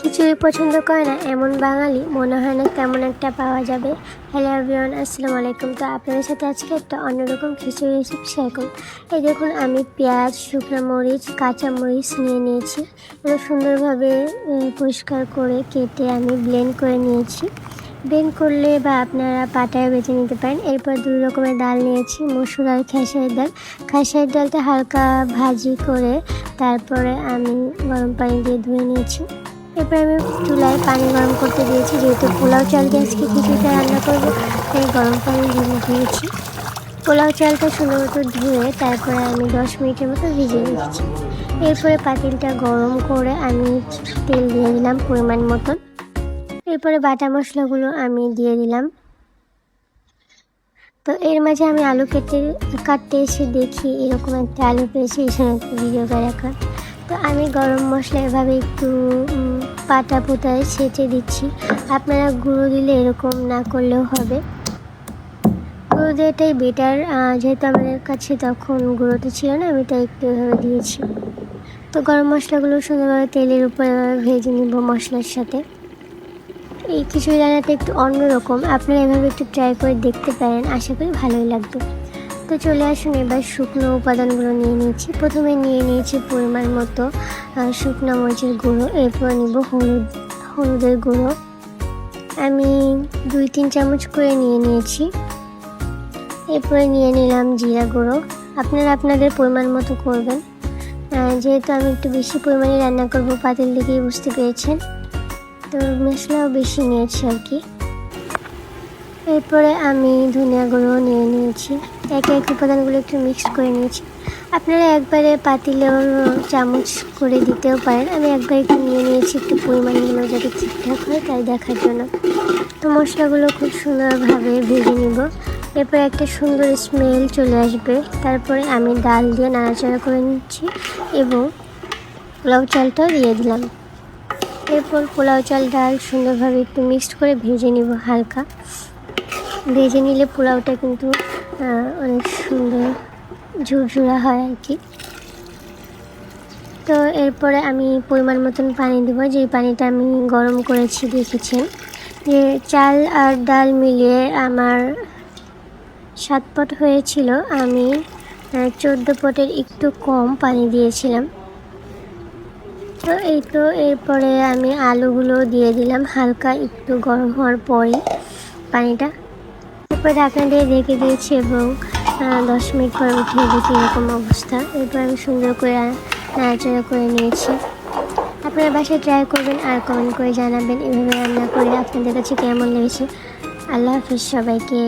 খিচুড়ি পছন্দ করে না এমন বাঙালি মনে হয় না তেমন একটা পাওয়া যাবে। হ্যালো এভরিওয়ান, আসসালামু আলাইকুম। তো আপনাদের সাথে আজকে একটা অন্যরকম খিচুড়ি রেসিপি শেয়ার করব। এই দেখুন, আমি পেঁয়াজ, শুকনো মরিচ, কাঁচা মরিচ নিয়ে নিয়েছি। এটা সুন্দরভাবে পরিষ্কার করে কেটে আমি ব্লেন্ড করে নিয়েছি। ব্লেন্ড করলে বা আপনারা পাটায় বেটে নিতে পারেন। এরপর 2 রকমের ডাল নিয়েছি, মসুর আর খেসারির ডাল। খেসারির ডালটা হালকা ভাজি করে তারপরে আমি গরম পানি দিয়ে ধুয়ে নিয়েছি। এরপর আমি চুলায় পানি গরম করতে দিয়েছি, যেহেতু পোলাও চাল দিয়ে আজকে খিচুড়িটা রান্না করবো, তাই গরম পানি দিয়েছি। পোলাও চালটা সুন্দর মতো ধুয়ে তারপরে আমি 10 মিনিটের মতো ভিজিয়ে রেখেছি। এরপরে পাতিলটা গরম করে আমি তেল দিয়ে দিলাম পরিমাণ মতন। এরপরে বাটা মশলাগুলো আমি দিয়ে দিলাম। তো এর মাঝে আমি আলু কাটতে এসে দেখি এরকম একটা আলু পেয়েছি, এই সময় একটু ভিডিও করে রাখলাম। তো আমি গরম মশলা এভাবে একটু পাটা পোতায় ছেঁচে দিচ্ছি। আপনারা গুঁড়ো দিলে এরকম না করলেও হবে, গুঁড়ো দেওয়াটাই বেটার। যেহেতু আমাদের কাছে তখন গুঁড়োটা ছিল না, আমি তাই একটু এভাবে দিয়েছি। তো গরম মশলাগুলো সুন্দরভাবে তেলের উপরে ভেজে নিব মশলার সাথে। এই খিচুড়ি রান্নাটা একটু অন্যরকম, আপনারা এভাবে একটু ট্রাই করে দেখতে পারেন, আশা করি ভালোই লাগবে। তো চলে আসুন, এবার শুকনো উপাদানগুলো নিয়ে নিয়েছি। প্রথমে নিয়ে নিয়েছি পরিমাণ মতো শুকনো মরিচের গুঁড়ো। এরপর নিব হলুদের গুঁড়ো, আমি 2-3 চামচ করে নিয়ে নিয়েছি। এরপরে নিয়ে নিলাম জিরা গুঁড়ো, আপনারা আপনাদের পরিমাণ মতো করবেন। যেহেতু আমি একটু বেশি পরিমাণে রান্না করব, পাতিল দিকেই বুঝতে পেরেছেন, তো মশলাও বেশি নিয়েছি আর কি। এরপরে আমি ধনিয়া গুঁড়ো নিয়ে নিয়েছি। একে এক উপাদানগুলো একটু মিক্স করে নিয়েছি। আপনারা একবারে পাতিলেও চামচ করে দিতেও পারেন, আমি একবার একটু নিয়ে নিয়েছি একটু পরিমাণগুলো যাতে ঠিকঠাক হয় তাই দেখার জন্য। তো মশলাগুলো খুব সুন্দরভাবে ভেজে নিব। এরপর একটা সুন্দর স্মেল চলে আসবে, তারপরে আমি ডাল দিয়ে নাড়াচাড়া করে নিচ্ছি এবং পোলাও চালটাও দিয়ে দিলাম। এরপর পোলাও চাল ডাল সুন্দরভাবে একটু মিক্সড করে ভেজে নিব। হালকা ভেজে নিলে পোলাওটা কিন্তু অনেক সুন্দর ঝুরঝুরা হয় আর কি। তো এরপরে আমি পরিমাণ মতন পানি দেব, যে পানিটা আমি গরম করেছি দেখেছেন। যে চাল আর ডাল মিলিয়ে আমার 7 পট হয়েছিল, আমি 14 পটের একটু কম পানি দিয়েছিলাম। তো এরপরে আমি আলুগুলো দিয়ে দিলাম হালকা একটু গরম হওয়ার পরে পানিটা। এরপর ঢাকনা দিয়ে ঢেকে দিয়েছি এবং 10 মিনিট পর উঠিয়ে দেখি এরকম অবস্থা। এরপর আমি সুন্দর করে নাড়াচাড়া করে নিয়েছি। আপনারা বাসায় ট্রাই করবেন আর কমেন্ট করে জানাবেন এভাবে রান্না করে আপনাদের কাছে কেমন লেগেছে। আল্লাহ হাফিজ সবাইকে।